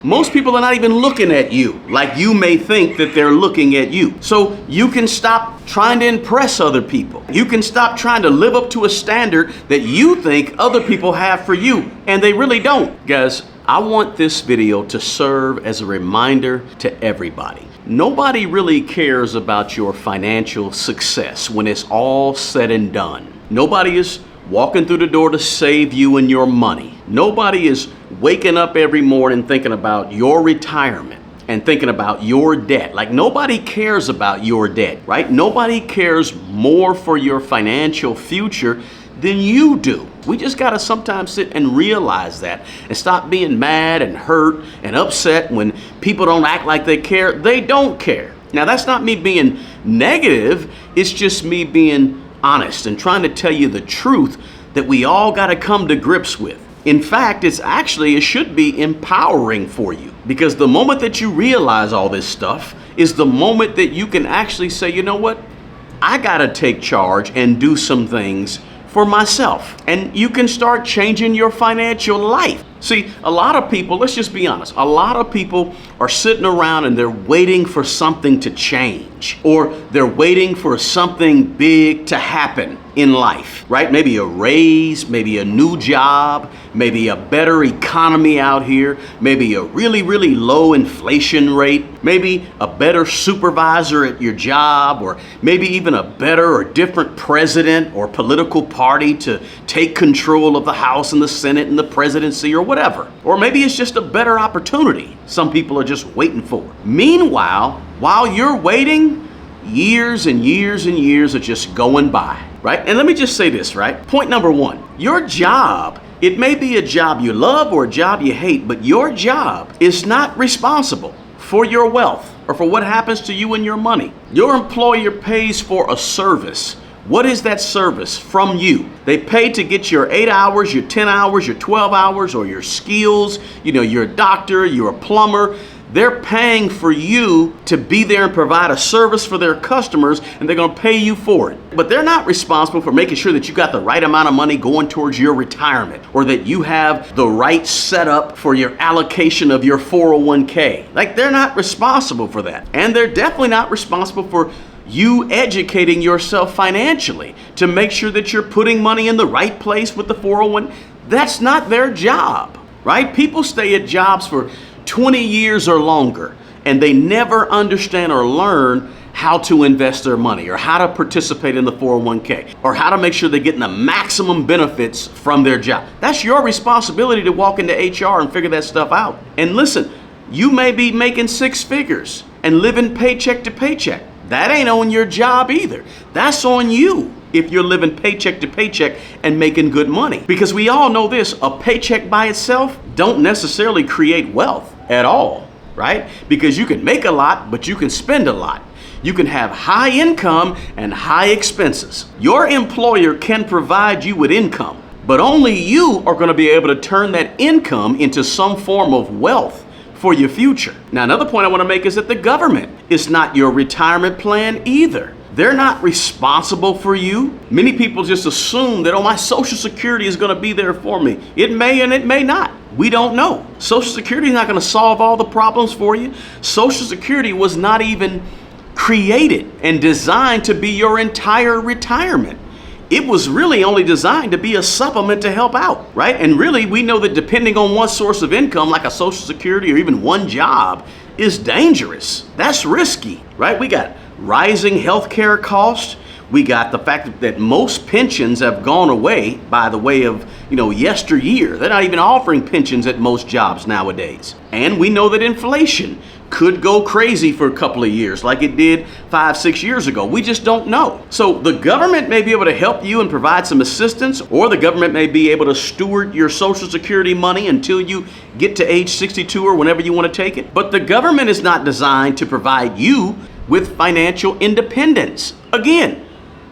Most people are not even looking at you like you may think that they're looking at you. So you can stop trying to impress other people. You can stop trying to live up to a standard that you think other people have for you, and they really don't. Guys, I want this video to serve as a reminder to everybody. Nobody really cares about your financial success when it's all said and done. Nobody is walking through the door to save you and your money. Nobody is waking up every morning thinking about your retirement and thinking about your debt. Like, nobody cares about your debt, right? Nobody cares more for your financial future than you do. We just gotta sometimes sit and realize that and stop being mad and hurt and upset when people don't act like they care. They don't care. Now, that's not me being negative. It's just me being honest and trying to tell you the truth that we all got to come to grips with. In fact, it should be empowering for you, because the moment that you realize all this stuff is the moment that you can actually say, you know what, I got to take charge and do some things for myself. And you can start changing your financial life. See, a lot of people, let's just be honest, a lot of people are sitting around and they're waiting for something to change, or they're waiting for something big to happen in life, right? Maybe a raise, maybe a new job, maybe a better economy out here, maybe a really, really low inflation rate, maybe a better supervisor at your job, or maybe even a better or different president or political party to take control of the House and the Senate and the presidency or whatever. Or maybe it's just a better opportunity some people are just waiting for. Meanwhile, while you're waiting, years and years and years are just going by, right? And let me just say this, right? Point number one, your job, it may be a job you love or a job you hate, but your job is not responsible for your wealth or for what happens to you and your money. Your employer pays for a service. What is that service from you? They pay to get your 8 hours, your 10 hours, your 12 hours, or your skills. You know, you're a doctor, you're a plumber. They're paying for you to be there and provide a service for their customers, and they're going to pay you for it. But they're not responsible for making sure that you got the right amount of money going towards your retirement, or that you have the right setup for your allocation of your 401k. Like, they're not responsible for that. And they're definitely not responsible for you educating yourself financially to make sure that you're putting money in the right place with the 401. That's not their job, right? People stay at jobs for 20 years or longer, and they never understand or learn how to invest their money, or how to participate in the 401k, or how to make sure they're getting the maximum benefits from their job. That's your responsibility to walk into HR and figure that stuff out. And listen, you may be making six figures and living paycheck to paycheck. That ain't on your job either. That's on you if you're living paycheck to paycheck and making good money. Because we all know this, a paycheck by itself don't necessarily create wealth at all, right? Because you can make a lot, but you can spend a lot. You can have high income and high expenses. Your employer can provide you with income, but only you are going to be able to turn that income into some form of wealth for your future. Now, another point I want to make is that the government is not your retirement plan either. They're not responsible for you. Many people just assume that, oh, my Social Security is going to be there for me. It may and it may not. We don't know. Social Security is not going to solve all the problems for you. Social Security was not even created and designed to be your entire retirement. It was really only designed to be a supplement to help out, right? And really, we know that depending on one source of income, like a Social Security or even one job, is dangerous. That's risky, right? We got rising healthcare costs. We got the fact that most pensions have gone away by the way of, yesteryear. They're not even offering pensions at most jobs nowadays. And we know that inflation could go crazy for a couple of years like it did 5-6 years ago. We just don't know. So the government may be able to help you and provide some assistance, or the government may be able to steward your Social Security money until you get to age 62 or whenever you want to take it. But the government is not designed to provide you with financial independence. Again,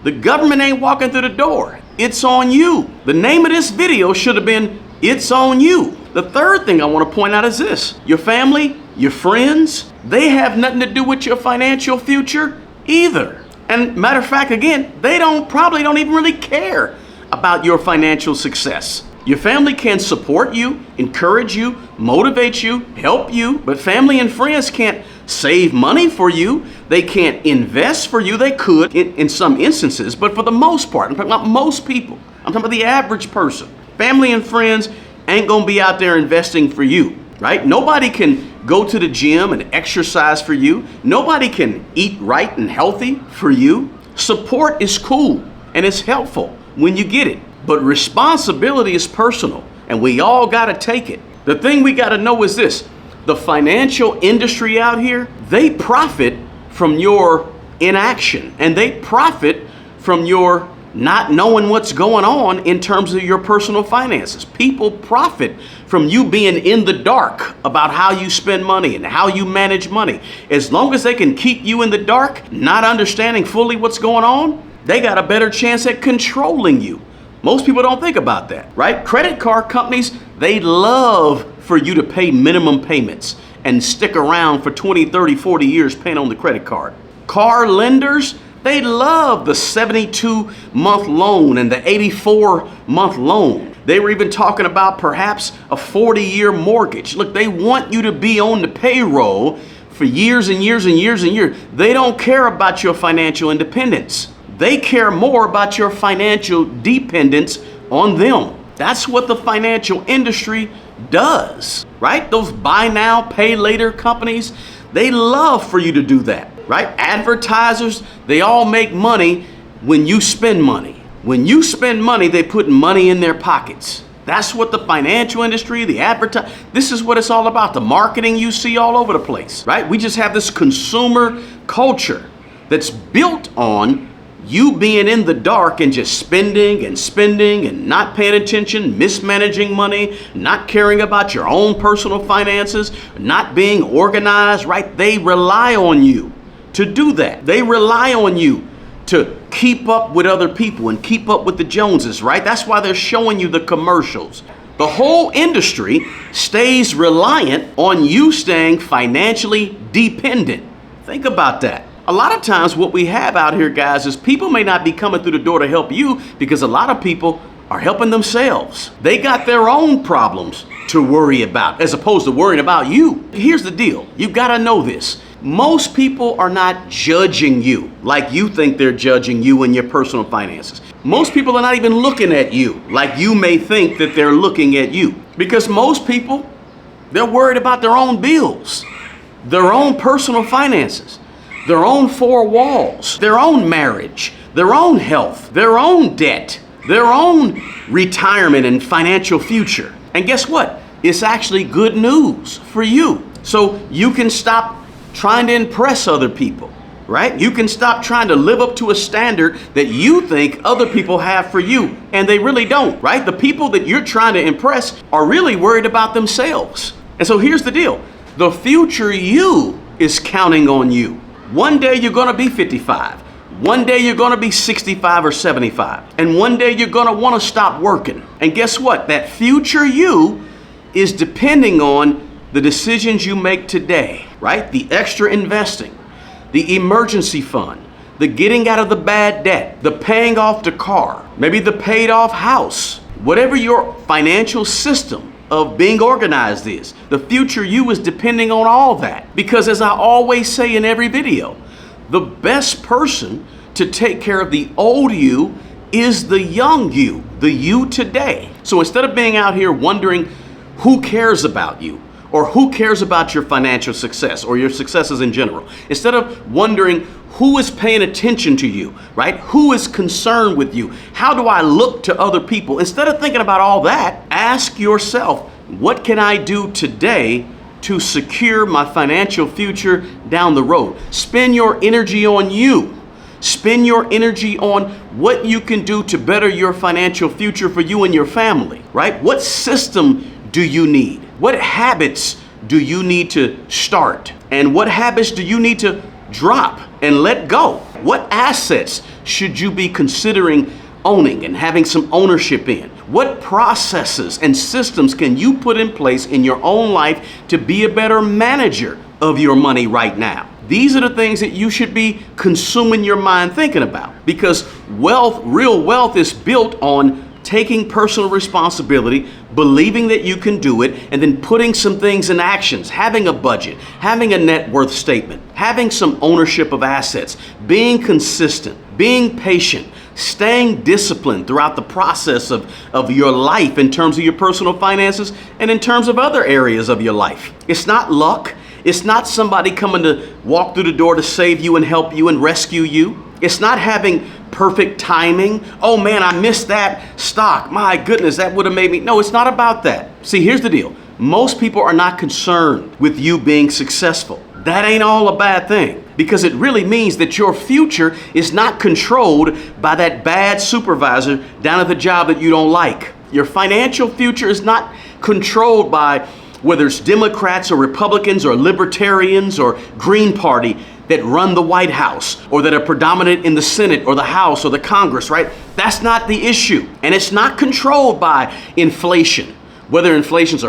the government ain't walking through the door. It's on you. The name of this video should have been, It's on You. The third thing I want to point out is this. Your family, your friends, they have nothing to do with your financial future either. And matter of fact, again, they probably don't even really care about your financial success. Your family can support you, encourage you, motivate you, help you, but family and friends can't save money for you. They can't invest for you. They could in some instances, but for the most part, I'm talking about most people. I'm talking about the average person. Family and friends ain't gonna be out there investing for you, right? Nobody can go to the gym and exercise for you. Nobody can eat right and healthy for you. Support is cool and it's helpful when you get it. But responsibility is personal, and we all got to take it. The thing we got to know is this: the financial industry out here, they profit from your inaction, and they profit from your not knowing what's going on in terms of your personal finances. People profit from you being in the dark about how you spend money and how you manage money. As long as they can keep you in the dark, not understanding fully what's going on, they got a better chance at controlling you. Most people don't think about that, right? Credit card companies, they love for you to pay minimum payments and stick around for 20, 30, 40 years paying on the credit card. Car lenders, they love the 72-month loan and the 84-month loan. They were even talking about perhaps a 40-year mortgage. Look, they want you to be on the payroll for years and years and years and years. They don't care about your financial independence. They care more about your financial dependence on them. That's what the financial industry does, right? Those buy now, pay later companies, they love for you to do that, right? Advertisers, they all make money when you spend money. When you spend money, they put money in their pockets. That's what the financial industry, this is what it's all about. The marketing you see all over the place, right? We just have this consumer culture that's built on you being in the dark and just spending and not paying attention, mismanaging money, not caring about your own personal finances, not being organized, right? They rely on you to do that. They rely on you to keep up with other people and keep up with the Joneses, right? That's why they're showing you the commercials. The whole industry stays reliant on you staying financially dependent. Think about that. A lot of times what we have out here, guys, is people may not be coming through the door to help you because a lot of people are helping themselves. They got their own problems to worry about as opposed to worrying about you. Here's the deal. You got to know this. Most people are not judging you like you think they're judging you and your personal finances. Most people are not even looking at you like you may think that they're looking at you, because most people, they're worried about their own bills, their own personal finances, their own four walls, their own marriage, their own health, their own debt, their own retirement and financial future. And guess what? It's actually good news for you. So you can stop trying to impress other people, right? You can stop trying to live up to a standard that you think other people have for you, and they really don't, right? The people that you're trying to impress are really worried about themselves. And so here's the deal. The future you is counting on you. One day you're going to be 55. One day you're going to be 65 or 75. And one day you're going to want to stop working. And guess what? That future you is depending on the decisions you make today, right? The extra investing, the emergency fund, the getting out of the bad debt, the paying off the car, maybe the paid off house, whatever your financial system of being organized is. The future you is depending on all that. Because as I always say in every video, the best person to take care of the old you is the young you, the you today. So instead of being out here wondering who cares about you or who cares about your financial success or your successes in general, instead of wondering who is paying attention to you, right? Who is concerned with you? How do I look to other people? Instead of thinking about all that, ask yourself, what can I do today to secure my financial future down the road? Spend your energy on you. Spend your energy on what you can do to better your financial future for you and your family, right? What system do you need? What habits do you need to start? And what habits do you need to drop and let go? What assets should you be considering owning and having some ownership in? What processes and systems can you put in place in your own life to be a better manager of your money right now? These are the things that you should be consuming your mind thinking about, because wealth, real wealth, is built on taking personal responsibility, believing that you can do it, and then putting some things in actions, having a budget, having a net worth statement, having some ownership of assets, being consistent, being patient, staying disciplined throughout the process of your life in terms of your personal finances and in terms of other areas of your life. It's not luck. It's not somebody coming to walk through the door to save you and help you and rescue you. It's not having perfect timing. Oh man, I missed that stock. My goodness, that would have made me. No, it's not about that. See, here's the deal. Most people are not concerned with you being successful. That ain't all a bad thing, because it really means that your future is not controlled by that bad supervisor down at the job that you don't like. Your financial future is not controlled by whether it's Democrats or Republicans or Libertarians or Green Party that run the White House or that are predominant in the Senate or the House or the Congress, right? That's not the issue. And it's not controlled by inflation. Whether inflation is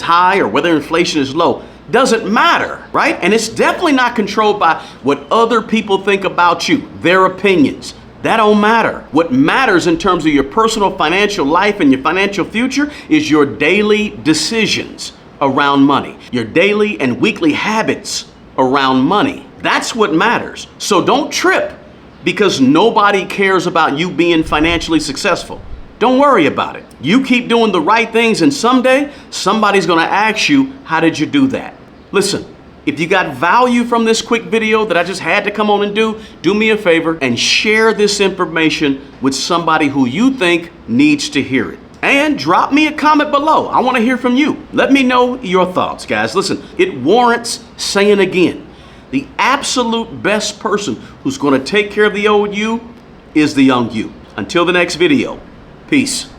high or whether inflation is low doesn't matter, right? And it's definitely not controlled by what other people think about you, their opinions. That don't matter. What matters in terms of your personal financial life and your financial future is your daily decisions around money, your daily and weekly habits around money. That's what matters. So don't trip because nobody cares about you being financially successful. Don't worry about it. You keep doing the right things, and someday somebody's going to ask you, how did you do that? Listen, if you got value from this quick video that I just had to come on and do me a favor and share this information with somebody who you think needs to hear it. And drop me a comment below. I want to hear from you. Let me know your thoughts, guys. Listen, it warrants saying again, the absolute best person who's going to take care of the old you is the young you. Until the next video, peace.